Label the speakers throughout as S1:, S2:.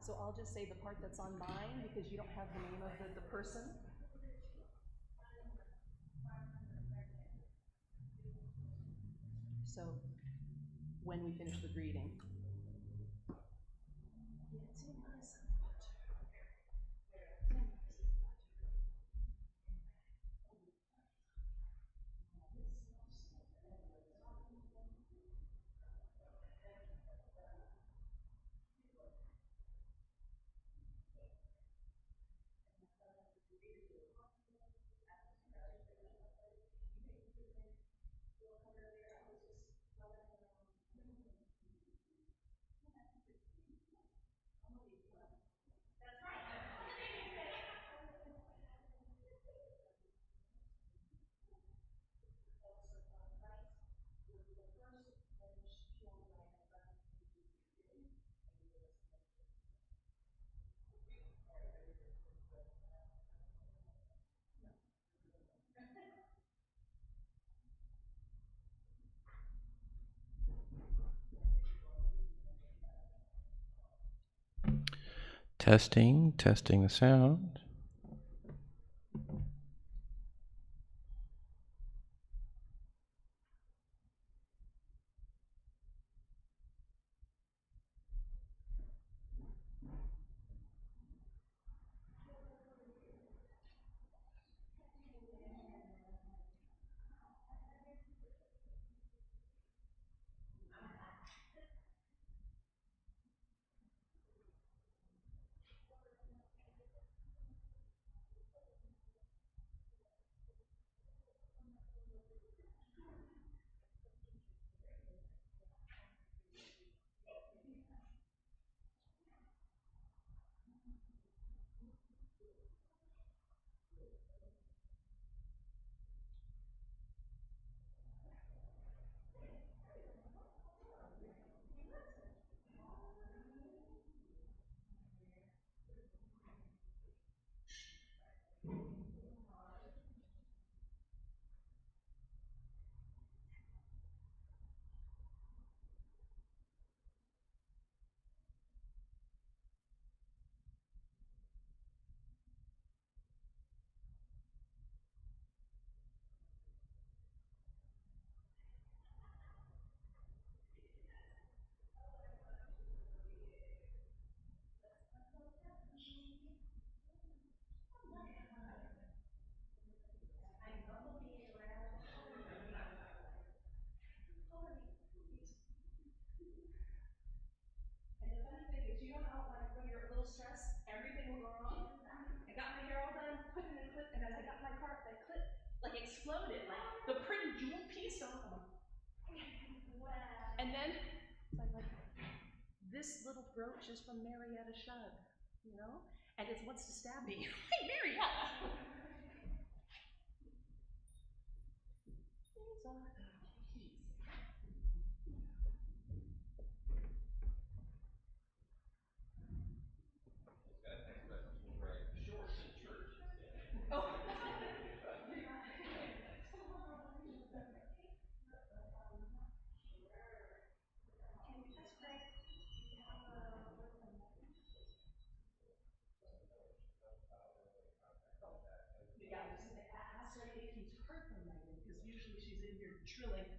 S1: So I'll just say the part that's on mine because you don't have the name of the person. So when we finish the greeting.
S2: Testing the sound.
S1: Stress, everything will go wrong. I got my hair all done, put it in a clip, and then I got my car, that clip like exploded, like the pretty jewel piece on. And then like this little brooch is from Marietta Shug, you know, and it wants to stab me. Hey, Marietta. These are the keys. Oh. Yeah, I was going to ask her if he's heard from Megan, because usually she's in here drilling.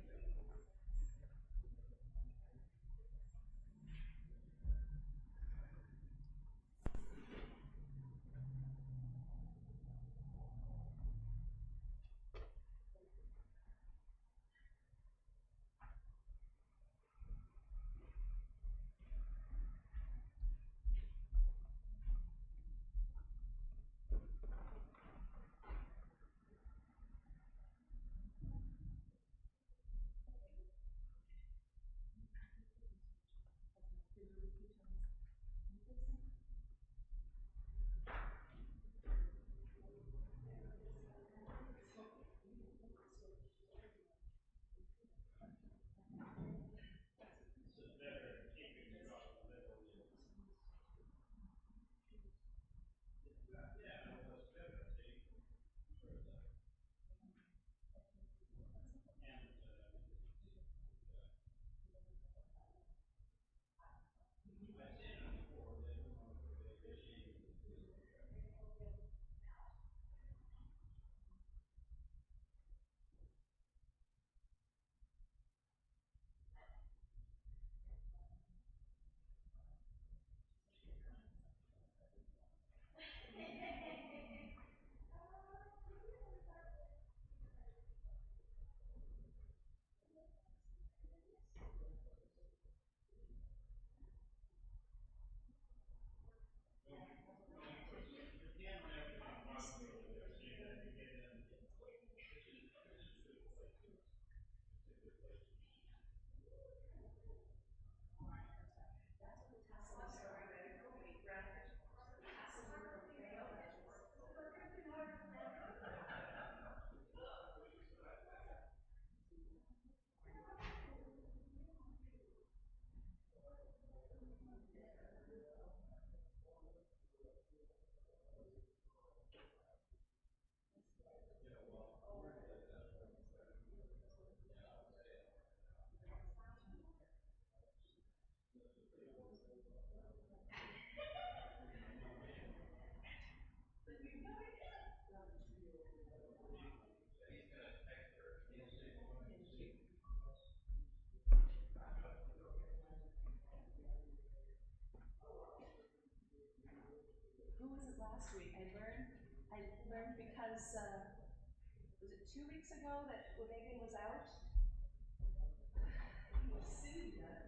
S1: last week. I learned because was it 2 weeks ago that when Megan was out, he was sitting there.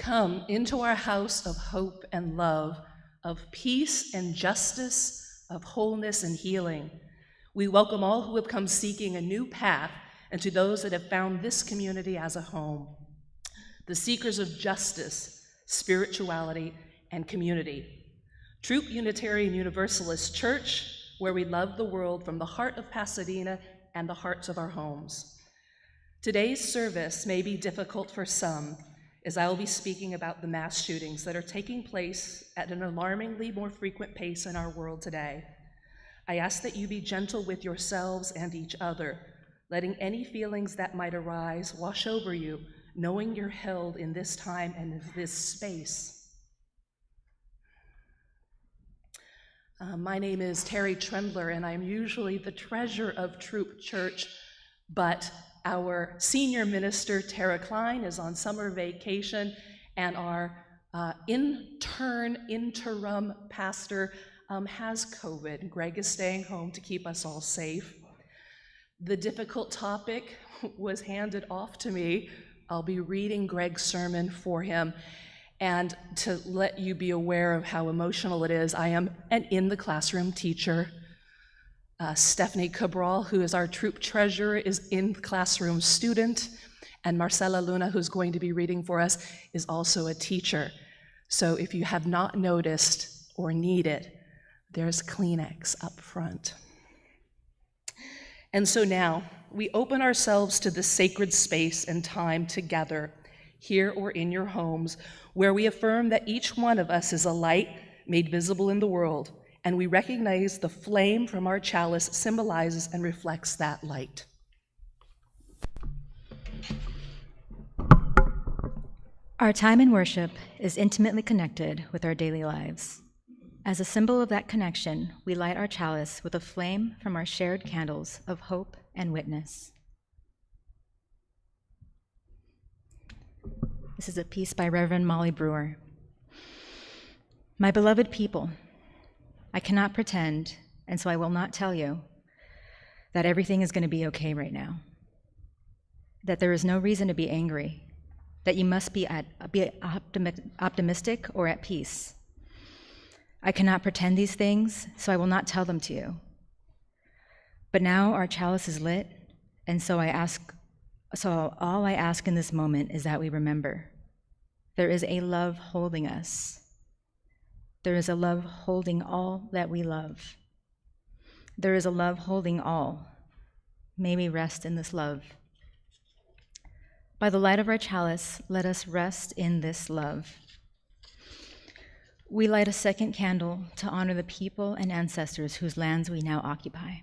S1: Come into our house of hope and love, of peace and justice, of wholeness and healing. We welcome all who have come seeking a new path and to those that have found this community as a home. The seekers of justice, spirituality, and community. Throop Unitarian Universalist Church, where we love the world from the heart of Pasadena and the hearts of our homes. Today's service may be difficult for some, as I will be speaking about the mass shootings that are taking place at an alarmingly more frequent pace in our world today. I ask that you be gentle with yourselves and each other, letting any feelings that might arise wash over you knowing you're held in this time and in this space. My name is Terry Trendler, and I'm usually the treasurer of Throop Church, but our senior minister, Tara Klein, is on summer vacation, and our interim pastor has COVID. Greg is staying home to keep us all safe. The difficult topic was handed off to me. I'll be reading Greg's sermon for him. And to let you be aware of how emotional it is, I am an in-the-classroom teacher. Stephanie Cabral, who is our troop treasurer, is in-classroom student. And Marcela Luna, who's going to be reading for us, is also a teacher. So if you have not noticed or need it, there's Kleenex up front. And so now, we open ourselves to the sacred space and time together, here or in your homes, where we affirm that each one of us is a light made visible in the world, and we recognize the flame from our chalice symbolizes and reflects that light.
S3: Our time in worship is intimately connected with our daily lives. As a symbol of that connection, we light our chalice with a flame from our shared candles of hope and witness. This is a piece by Reverend Molly Brewer. My beloved people, I cannot pretend, and so I will not tell you, that everything is going to be okay right now, that there is no reason to be angry, that you must be optimistic or at peace. I cannot pretend these things, so I will not tell them to you. But now our chalice is lit, and so all I ask in this moment is that we remember. There is a love holding us. There is a love holding all that we love. There is a love holding all. May we rest in this love. By the light of our chalice, let us rest in this love. We light a second candle to honor the people and ancestors whose lands we now occupy.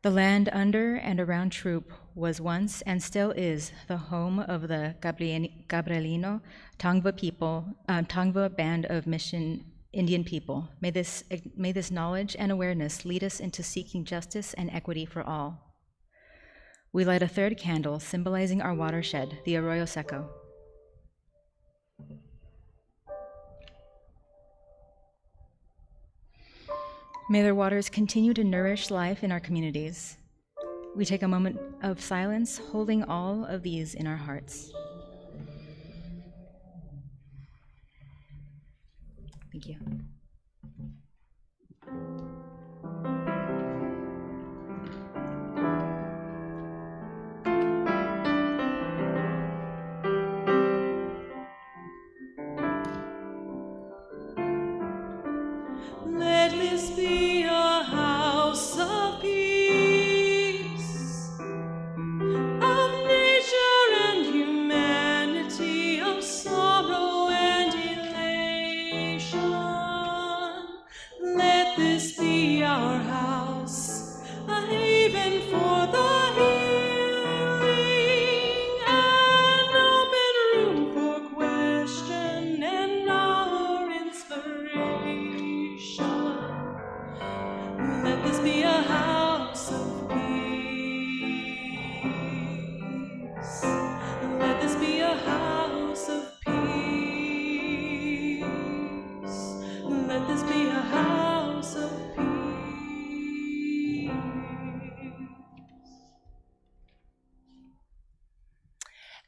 S3: The land under and around Throop was once and still is the home of the Gabrielino Tongva band of Mission Indian people. May this knowledge and awareness lead us into seeking justice and equity for all. We light a third candle symbolizing our watershed, the Arroyo Seco. May their waters continue to nourish life in our communities. We take a moment of silence, holding all of these in our hearts. Thank you.
S4: Let this be a house of peace, of nature and humanity, of sorrow and elation. Let this be our house, a haven for the healing, an open room for question and our inspiration. Let this be a house of peace. Let this be a house of peace. Let this be a house of peace.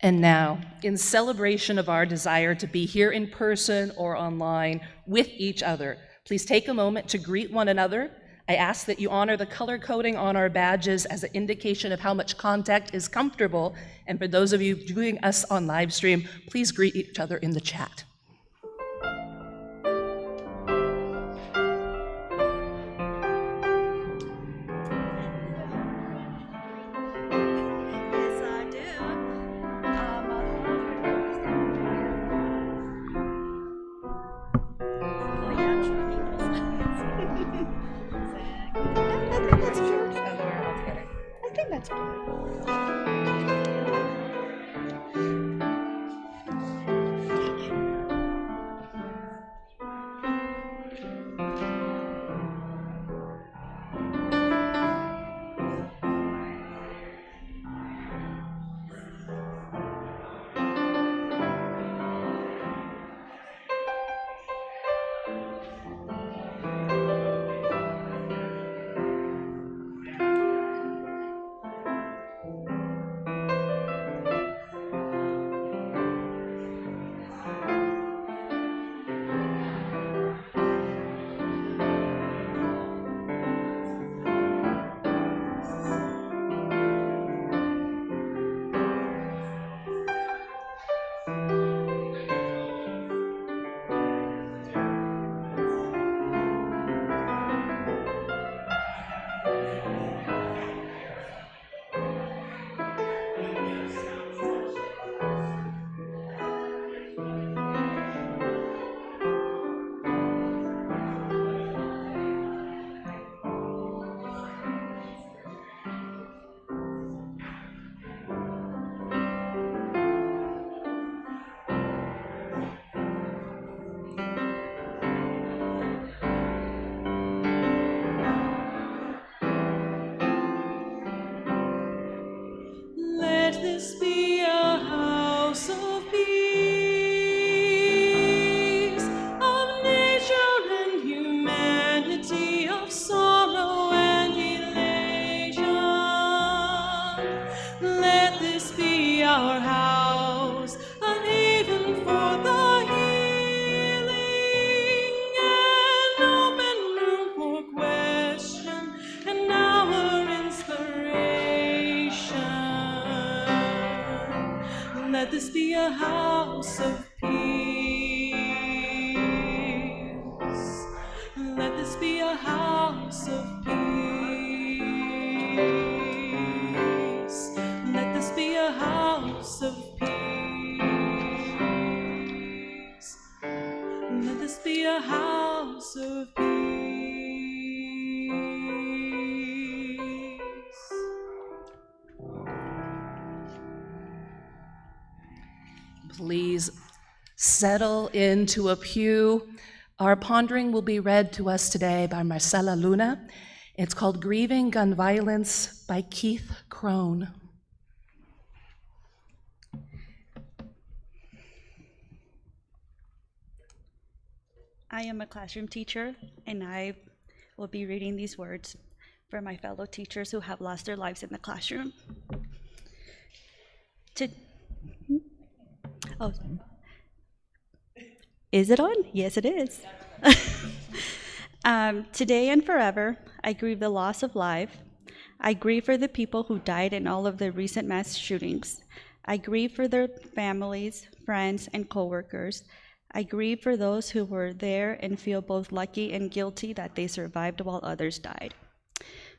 S1: And now, in celebration of our desire to be here in person or online with each other, please take a moment to greet one another. I ask that you honor the color coding on our badges as an indication of how much contact is comfortable. And for those of you viewing us on live stream, please greet each other in the chat.
S3: That's cute.
S4: Let this be a house of peace, of nature and humanity, of sorrow and elation. Let this be our house, a haven for the healing, an open room for question and our inspiration. Let this be a house of peace. Let this be a house of peace. Let this be a house of peace. Let this be a house of peace.
S1: Please settle into a pew. Our pondering will be read to us today by Marcela Luna. It's called Grieving Gun Violence by Keith Crone.
S5: I am a classroom teacher, and I will be reading these words for my fellow teachers who have lost their lives in the classroom. Oh, is it on? Yes, it is. Today and forever, I grieve the loss of life. I grieve for the people who died in all of the recent mass shootings. I grieve for their families, friends, and coworkers. I grieve for those who were there and feel both lucky and guilty that they survived while others died.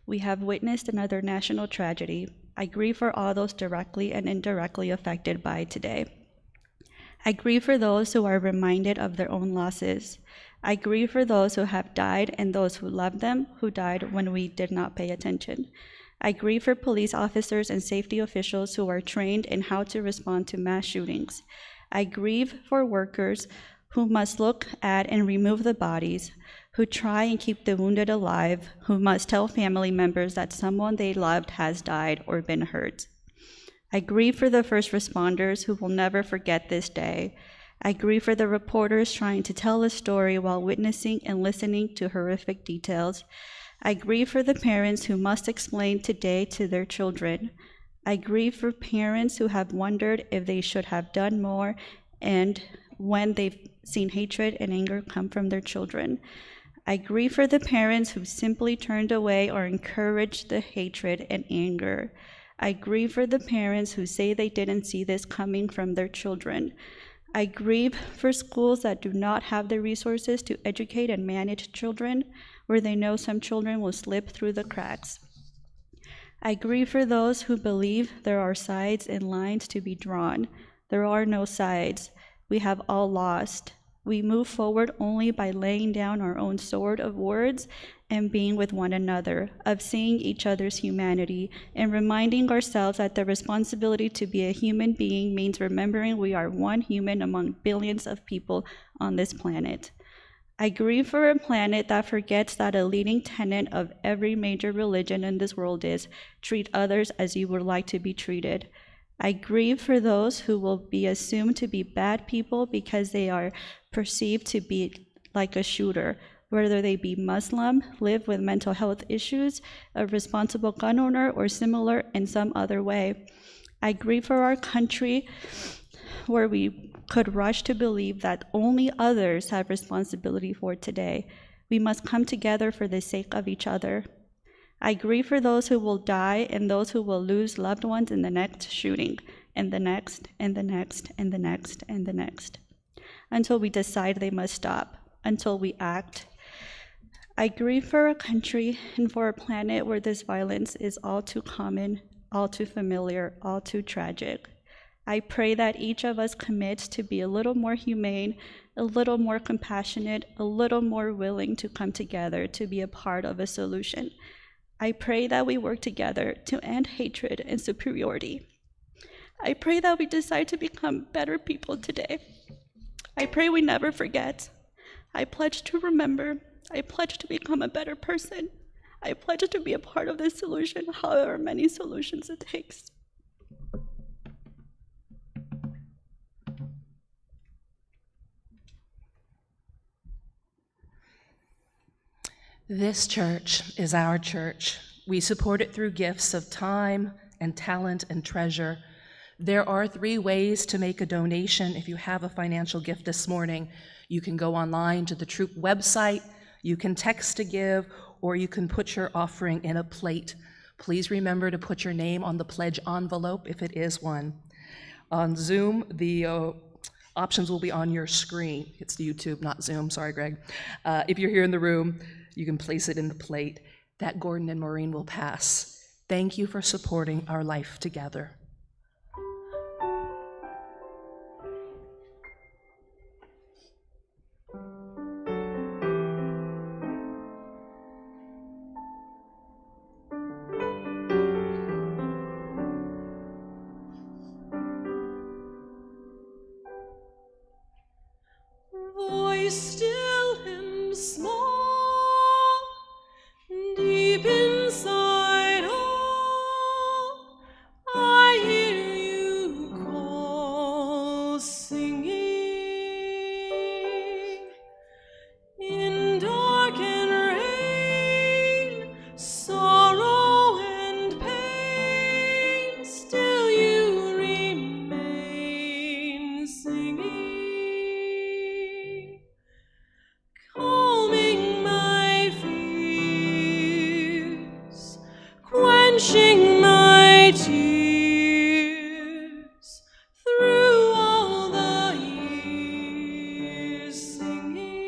S5: We have witnessed another national tragedy. I grieve for all those directly and indirectly affected by today. I grieve for those who are reminded of their own losses. I grieve for those who have died and those who loved them, who died when we did not pay attention. I grieve for police officers and safety officials who are trained in how to respond to mass shootings. I grieve for workers who must look at and remove the bodies, who try and keep the wounded alive, who must tell family members that someone they loved has died or been hurt. I grieve for the first responders who will never forget this day. I grieve for the reporters trying to tell a story while witnessing and listening to horrific details. I grieve for the parents who must explain today to their children. I grieve for parents who have wondered if they should have done more and when they've seen hatred and anger come from their children. I grieve for the parents who simply turned away or encouraged the hatred and anger. I grieve for the parents who say they didn't see this coming from their children. I grieve for schools that do not have the resources to educate and manage children, where they know some children will slip through the cracks. I grieve for those who believe there are sides and lines to be drawn. There are no sides. We have all lost. We move forward only by laying down our own sword of words and being with one another, of seeing each other's humanity, and reminding ourselves that the responsibility to be a human being means remembering we are one human among billions of people on this planet. I grieve for a planet that forgets that a leading tenet of every major religion in this world is treat others as you would like to be treated. I grieve for those who will be assumed to be bad people because they are perceived to be like a shooter, whether they be Muslim, live with mental health issues, a responsible gun owner, or similar in some other way. I grieve for our country where we could rush to believe that only others have responsibility for today. We must come together for the sake of each other. I grieve for those who will die and those who will lose loved ones in the next shooting, and the next, and the next, and the next, and the next, until we decide they must stop, until we act. I grieve for a country and for a planet where this violence is all too common, all too familiar, all too tragic. I pray that each of us commits to be a little more humane, a little more compassionate, a little more willing to come together to be a part of a solution. I pray that we work together to end hatred and superiority. I pray that we decide to become better people today. I pray we never forget. I pledge to remember. I pledge to become a better person. I pledge to be a part of this solution, however many solutions it takes.
S1: This church is our church. We support it through gifts of time and talent and treasure. There are 3 ways to make a donation. If you have a financial gift this morning, you can go online to the Throop website, you can text to give, or you can put your offering in a plate. Please remember to put your name on the pledge envelope if it is one. On Zoom, the options will be on your screen. It's YouTube, not Zoom. Sorry, Greg. If you're here in the room, you can place it in the plate. That Gordon and Maureen will pass. Thank you for supporting our life together.
S4: Voice still and small, deep inside all, I hear you call, singing. In dark and rain, sorrow and pain, still you remain singing. Calming my fears, quenching my tears, through all the years singing.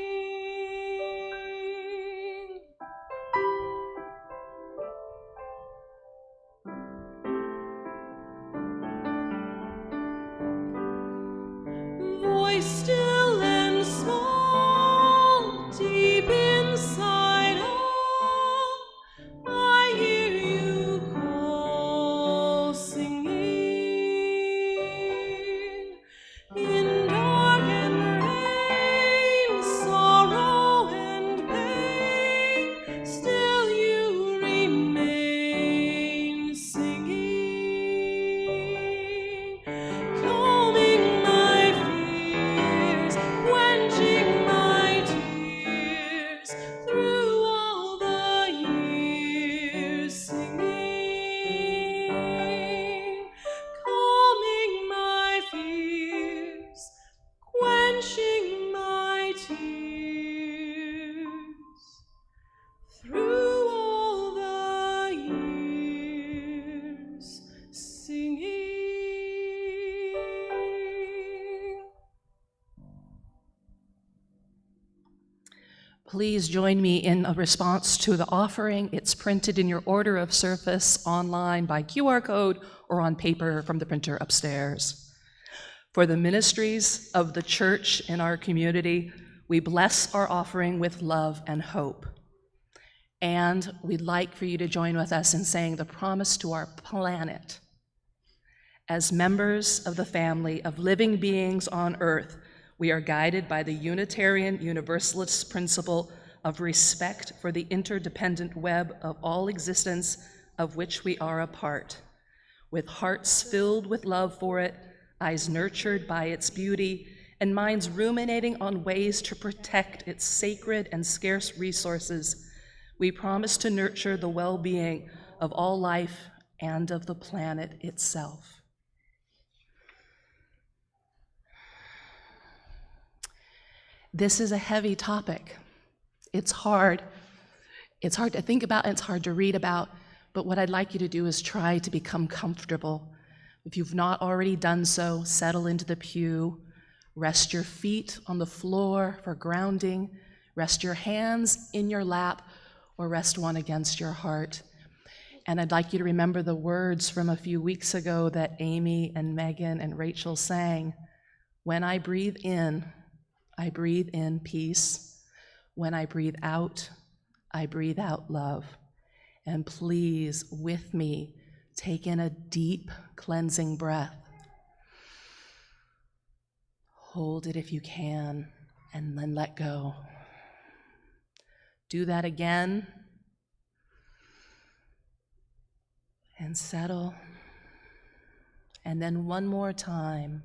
S4: Voice still and small, deep inside all, I hear you call, singing. In dark and rain, sorrow and pain, still you remain singing. Calming my fears, quenching my tears, through all the years singing. Calming my fears, quenching my tears, through all the years singing.
S1: Please join me in a response to the offering. It's printed in your order of service online by QR code or on paper from the printer upstairs. For the ministries of the church in our community, we bless our offering with love and hope. And we'd like for you to join with us in saying the promise to our planet. As members of the family of living beings on earth, we are guided by the Unitarian Universalist principle of respect for the interdependent web of all existence of which we are a part. With hearts filled with love for it, eyes nurtured by its beauty, and minds ruminating on ways to protect its sacred and scarce resources, we promise to nurture the well-being of all life and of the planet itself. This is a heavy topic. It's hard. It's hard to think about, and it's hard to read about, but what I'd like you to do is try to become comfortable. If you've not already done so, settle into the pew, rest your feet on the floor for grounding, rest your hands in your lap, or rest one against your heart. And I'd like you to remember the words from a few weeks ago that Amy and Megan and Rachel sang. When I breathe in peace. When I breathe out love. And please, with me, take in a deep, cleansing breath. Hold it if you can, and then let go. Do that again. And settle. And then one more time.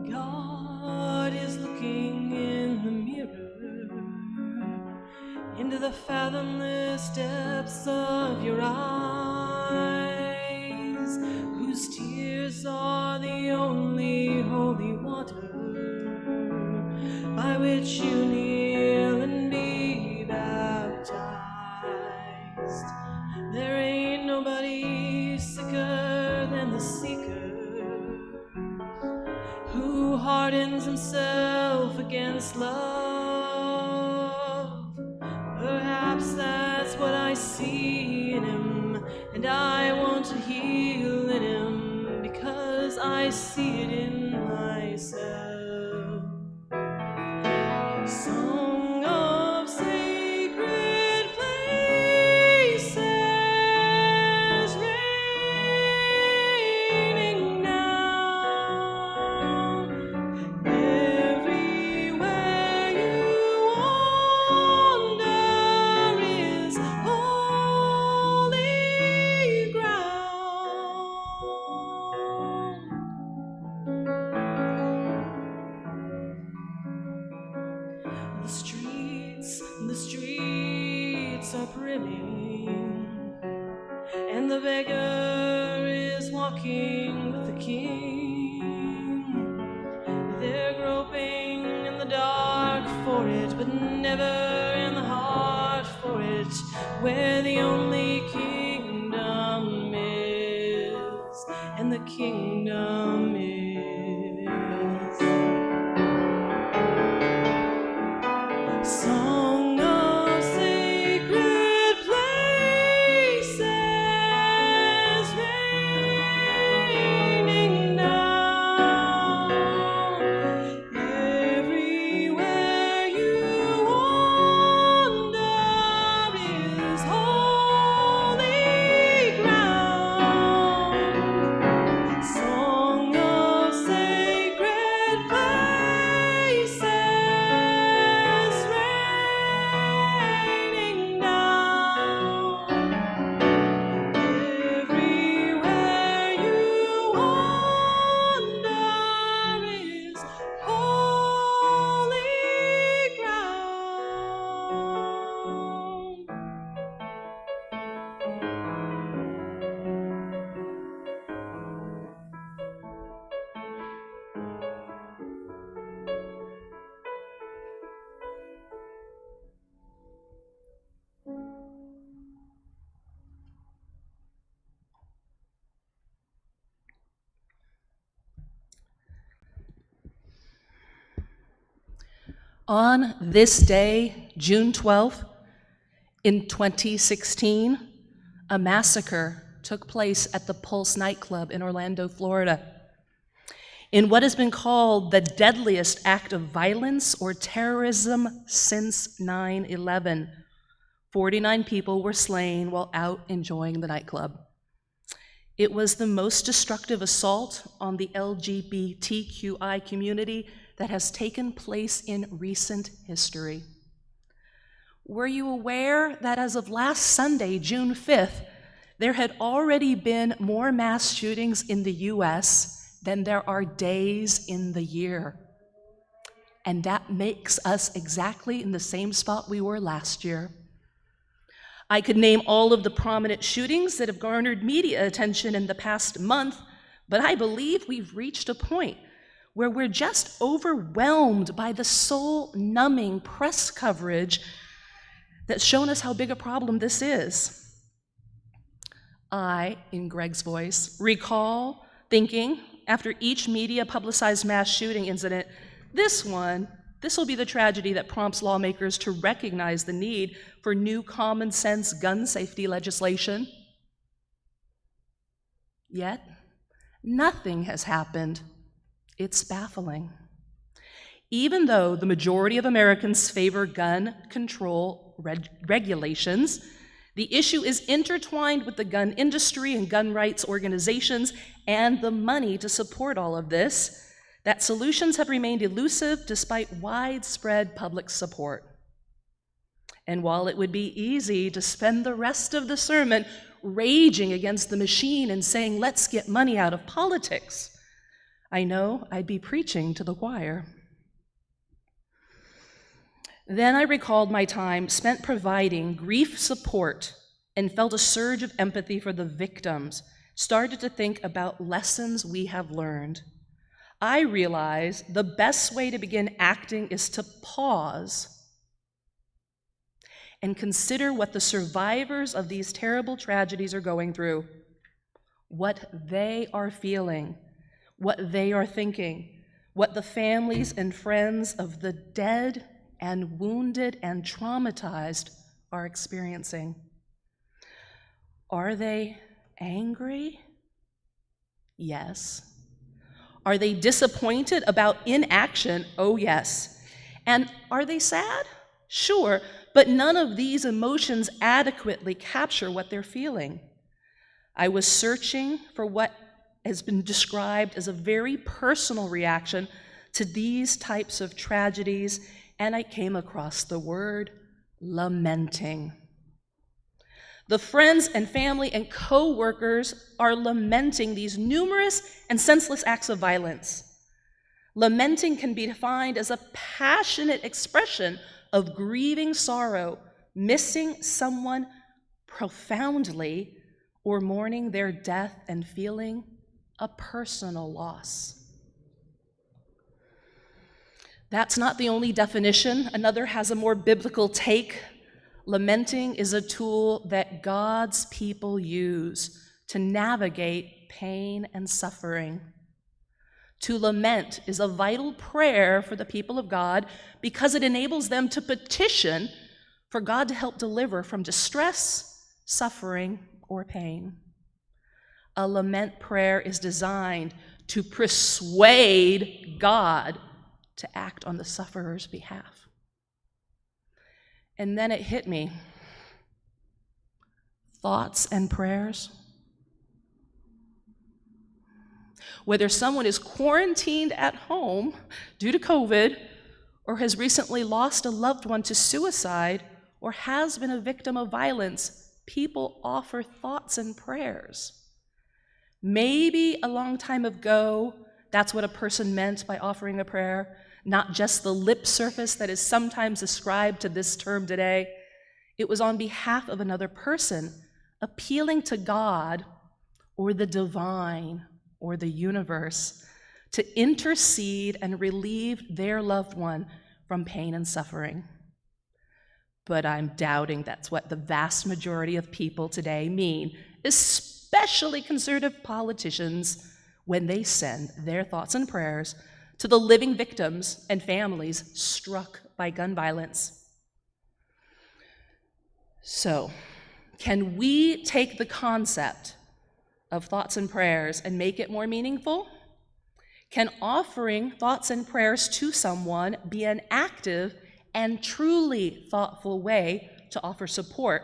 S4: God is looking in the mirror into the fathomless depths of your eyes, whose tears are the only holy water by which you kneel and be baptized. There ain't nobody sicker than the seeker who hardens himself against love. Perhaps that's what I see in him, and I want to heal in him because I see it in myself. Song of sacred places raining down. Everywhere you wander is holy ground. The streets are brimming, and the beggar is walking with the king. They're groping in the dark for it, but never in the heart for it, where the only kingdom is, and the kingdom is. Song of sacred places raining down. Everywhere you wander is holy ground. Song of
S1: On this day, June 12th, in 2016, a massacre took place at the Pulse nightclub in Orlando, Florida. In what has been called the deadliest act of violence or terrorism since 9/11, 49 people were slain while out enjoying the nightclub. It was the most destructive assault on the LGBTQI community that has taken place in recent history. Were you aware that as of last Sunday, June 5th, there had already been more mass shootings in the US than there are days in the year? And that makes us exactly in the same spot we were last year. I could name all of the prominent shootings that have garnered media attention in the past month, but I believe we've reached a point where we're just overwhelmed by the soul-numbing press coverage that's shown us how big a problem this is. I, in Greg's voice, recall thinking, after each media publicized mass shooting incident, this will be the tragedy that prompts lawmakers to recognize the need for new common sense gun safety legislation. Yet, nothing has happened. It's baffling. Even though the majority of Americans favor gun control regulations, the issue is intertwined with the gun industry and gun rights organizations and the money to support all of this, that solutions have remained elusive despite widespread public support. And while it would be easy to spend the rest of the sermon raging against the machine and saying, let's get money out of politics, I know I'd be preaching to the choir. Then I recalled my time spent providing grief support and felt a surge of empathy for the victims, started to think about lessons we have learned. I realized the best way to begin acting is to pause and consider what the survivors of these terrible tragedies are going through, what they are feeling, what they are thinking, what the families and friends of the dead and wounded and traumatized are experiencing. Are they angry? Yes. Are they disappointed about inaction? Oh, yes. And are they sad? Sure, but none of these emotions adequately capture what they're feeling. I was searching for what has been described as a very personal reaction to these types of tragedies, and I came across the word lamenting. The friends and family and co-workers are lamenting these numerous and senseless acts of violence. Lamenting can be defined as a passionate expression of grieving sorrow, missing someone profoundly, or mourning their death and feeling a personal loss. That's not the only definition. Another has a more biblical take. Lamenting is a tool that God's people use to navigate pain and suffering. To lament is a vital prayer for the people of God because it enables them to petition for God to help deliver from distress, suffering, or pain. A lament prayer is designed to persuade God to act on the sufferer's behalf. And then it hit me. Thoughts and prayers. Whether someone is quarantined at home due to COVID, or has recently lost a loved one to suicide, or has been a victim of violence, people offer thoughts and prayers. Maybe a long time ago, that's what a person meant by offering a prayer, not just the lip surface that is sometimes ascribed to this term today. It was on behalf of another person, appealing to God or the divine or the universe to intercede and relieve their loved one from pain and suffering. But I'm doubting that's what the vast majority of people today mean, especially conservative politicians, when they send their thoughts and prayers to the living victims and families struck by gun violence. So, can we take the concept of thoughts and prayers and make it more meaningful? Can offering thoughts and prayers to someone be an active and truly thoughtful way to offer support?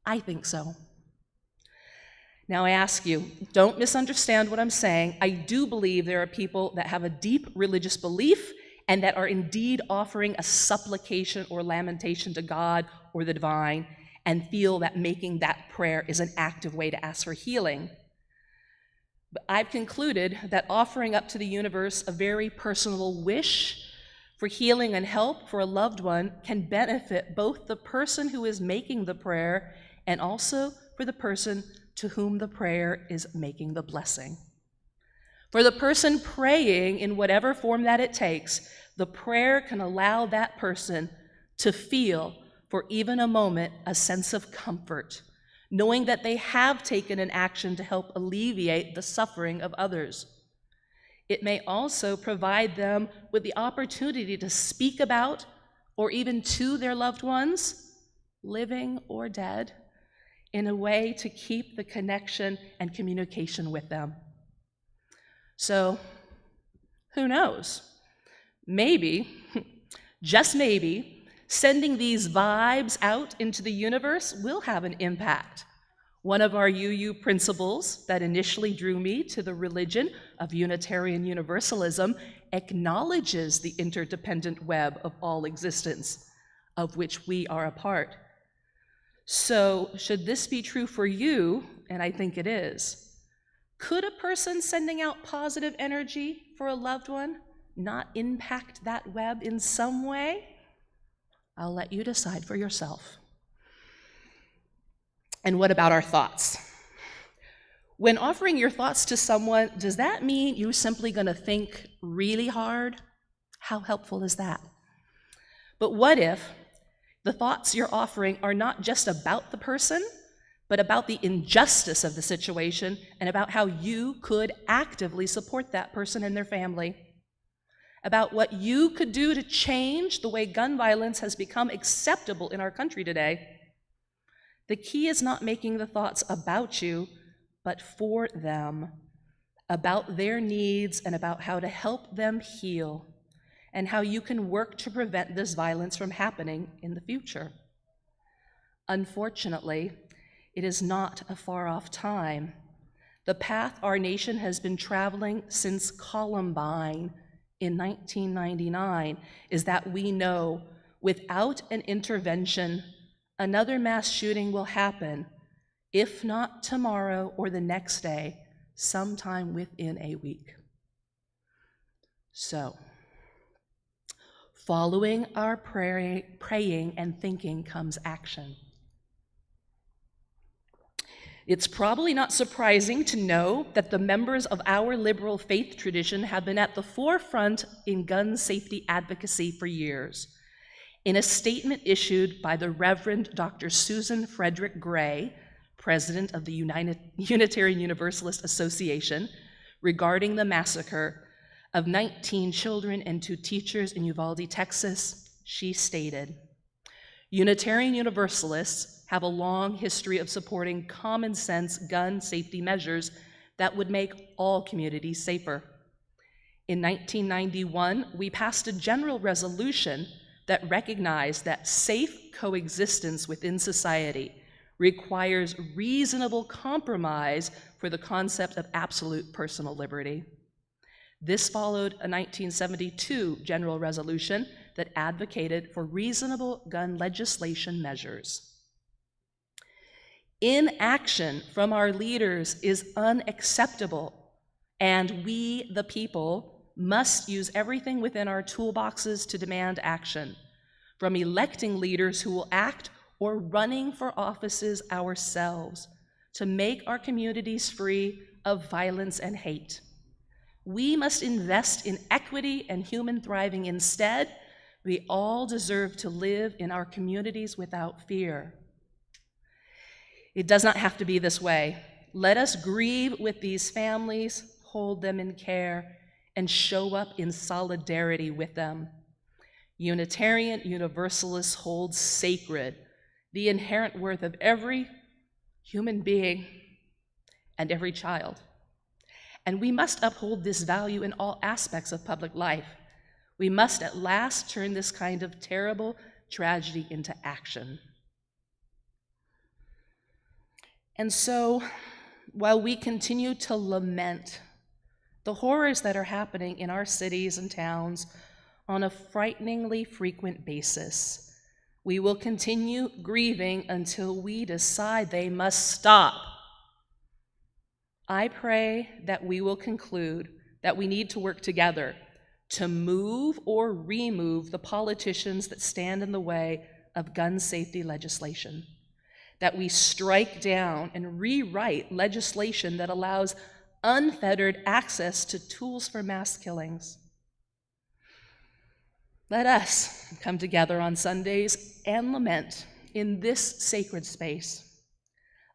S1: I think so. Now I ask you, don't misunderstand what I'm saying. I do believe there are people that have a deep religious belief and that are indeed offering a supplication or lamentation to God or the divine and feel that making that prayer is an active way to ask for healing. But I've concluded that offering up to the universe a very personal wish for healing and help for a loved one can benefit both the person who is making the prayer and also for the person to whom the prayer is making the blessing. For the person praying, in whatever form that it takes, the prayer can allow that person to feel, for even a moment, a sense of comfort, knowing that they have taken an action to help alleviate the suffering of others. It may also provide them with the opportunity to speak about, or even to their loved ones, living or dead, in a way to keep the connection and communication with them. So, who knows? Maybe, just maybe, sending these vibes out into the universe will have an impact. One of our UU principles that initially drew me to the religion of Unitarian Universalism acknowledges the interdependent web of all existence, of which we are a part. So, should this be true for you, and I think it is, could a person sending out positive energy for a loved one not impact that web in some way? I'll let you decide for yourself. And what about our thoughts? When offering your thoughts to someone, does that mean you're simply going to think really hard? How helpful is that? But what if the thoughts you're offering are not just about the person, but about the injustice of the situation and about how you could actively support that person and their family? About what you could do to change the way gun violence has become acceptable in our country today? The key is not making the thoughts about you, but for them, about their needs and about how to help them heal, and how you can work to prevent this violence from happening in the future. Unfortunately, it is not a far-off time. The path our nation has been traveling since Columbine in 1999 is that we know without an intervention, another mass shooting will happen, if not tomorrow or the next day, sometime within a week. So, following our praying and thinking comes action. It's probably not surprising to know that the members of our liberal faith tradition have been at the forefront in gun safety advocacy for years. In a statement issued by the Reverend Dr. Susan Frederick Gray, president of the Unitarian Universalist Association, regarding the massacre of 19 children and 2 teachers in Uvalde, Texas, she stated, "Unitarian Universalists have a long history of supporting common sense gun safety measures that would make all communities safer. In 1991, we passed a general resolution that recognized that safe coexistence within society requires reasonable compromise for the concept of absolute personal liberty. This followed a 1972 general resolution that advocated for reasonable gun legislation measures. Inaction from our leaders is unacceptable, and we, the people, must use everything within our toolboxes to demand action, from electing leaders who will act or running for offices ourselves to make our communities free of violence and hate. We must invest in equity and human thriving instead. We all deserve to live in our communities without fear." It does not have to be this way. Let us grieve with these families, hold them in care, and show up in solidarity with them. Unitarian Universalists hold sacred the inherent worth of every human being and every child. And we must uphold this value in all aspects of public life. We must at last turn this kind of terrible tragedy into action. And so, while we continue to lament the horrors that are happening in our cities and towns on a frighteningly frequent basis, we will continue grieving until we decide they must stop. I pray that we will conclude that we need to work together to move or remove the politicians that stand in the way of gun safety legislation, that we strike down and rewrite legislation that allows unfettered access to tools for mass killings. Let us come together on Sundays and lament in this sacred space.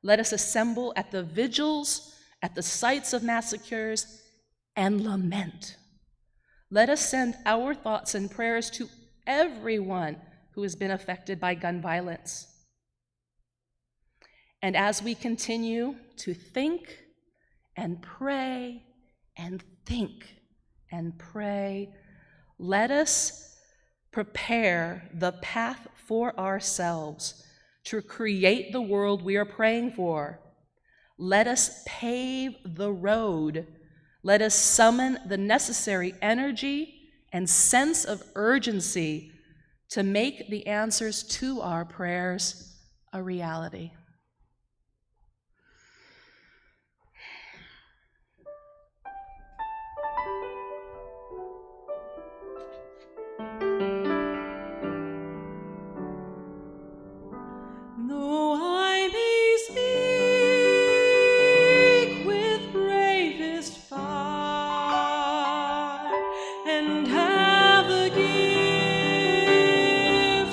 S1: Let us assemble at the vigils, at the sites of massacres, and lament. Let us send our thoughts and prayers to everyone who has been affected by gun violence. And as we continue to think and pray and think and pray, let us prepare the path for ourselves to create the world we are praying for. Let us pave the road. Let us summon the necessary energy and sense of urgency to make the answers to our prayers a reality.
S4: Though I may speak with bravest fire and have the gift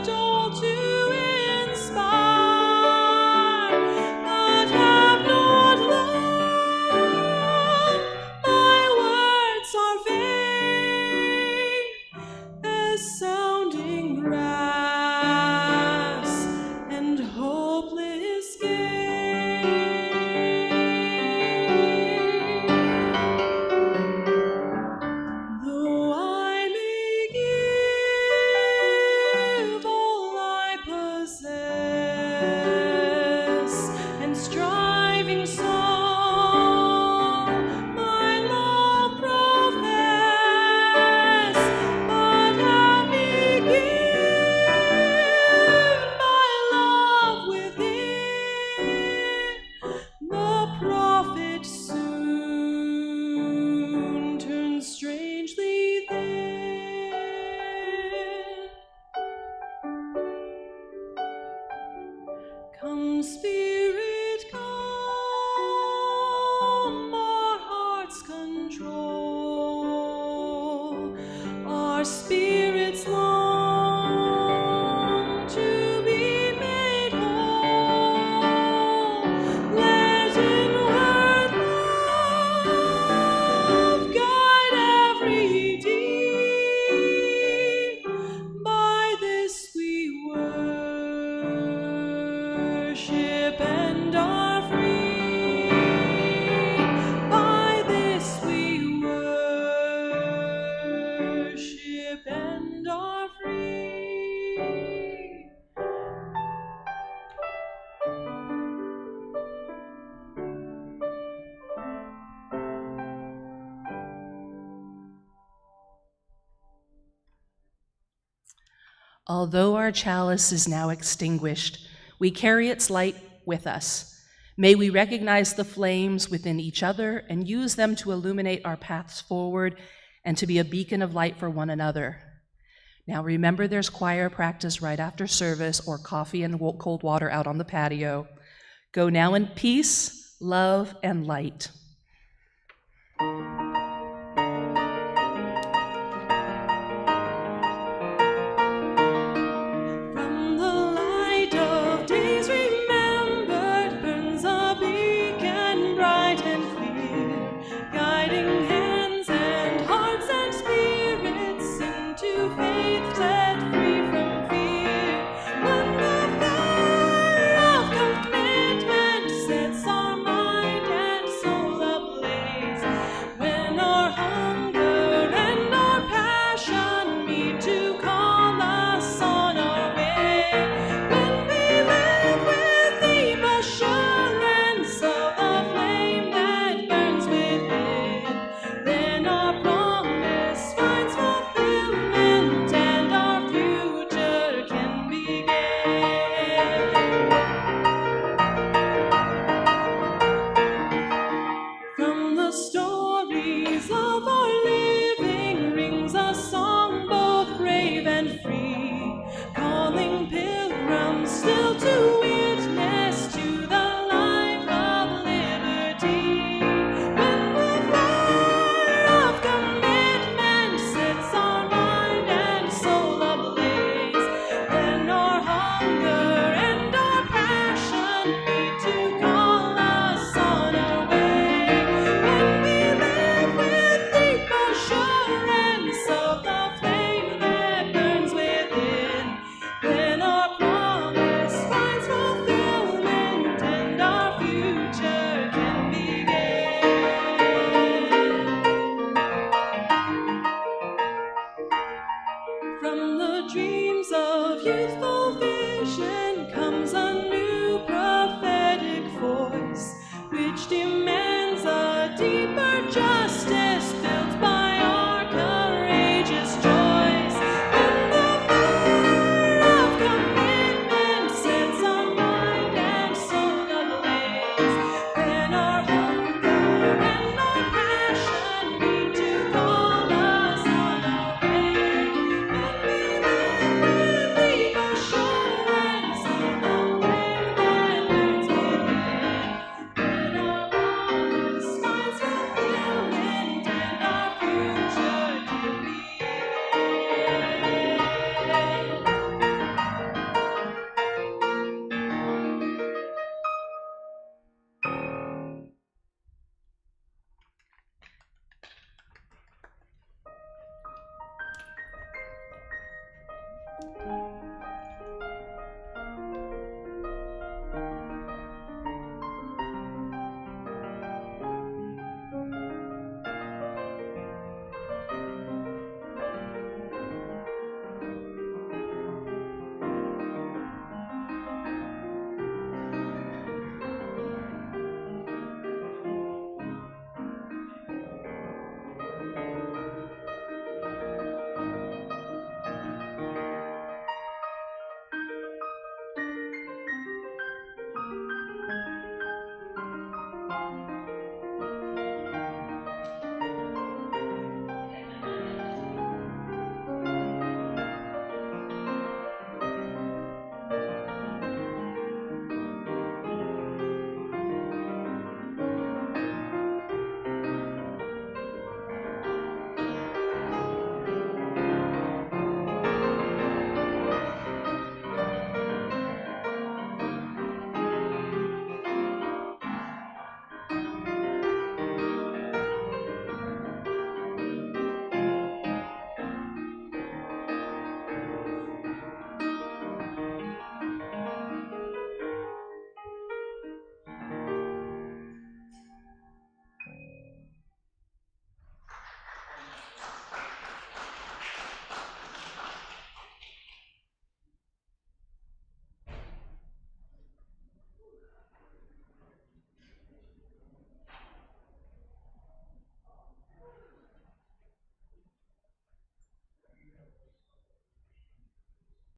S4: all to inspire, but have not love, my words are vain as sounding brass and hopeless gain. Though I may give all I possess and striving song my love profess, but have me give my love within, the prophet soon turns strangely thin. Come, Spirit, come, our hearts control, our spirits long to be made whole. Let inward love guide every deed. By this we worship and are free. By this we worship and are free.
S1: Although our chalice is now extinguished, we carry its light with us. May we recognize the flames within each other and use them to illuminate our paths forward and to be a beacon of light for one another. Now remember, there's choir practice right after service or coffee and cold water out on the patio. Go now in peace, love, and light.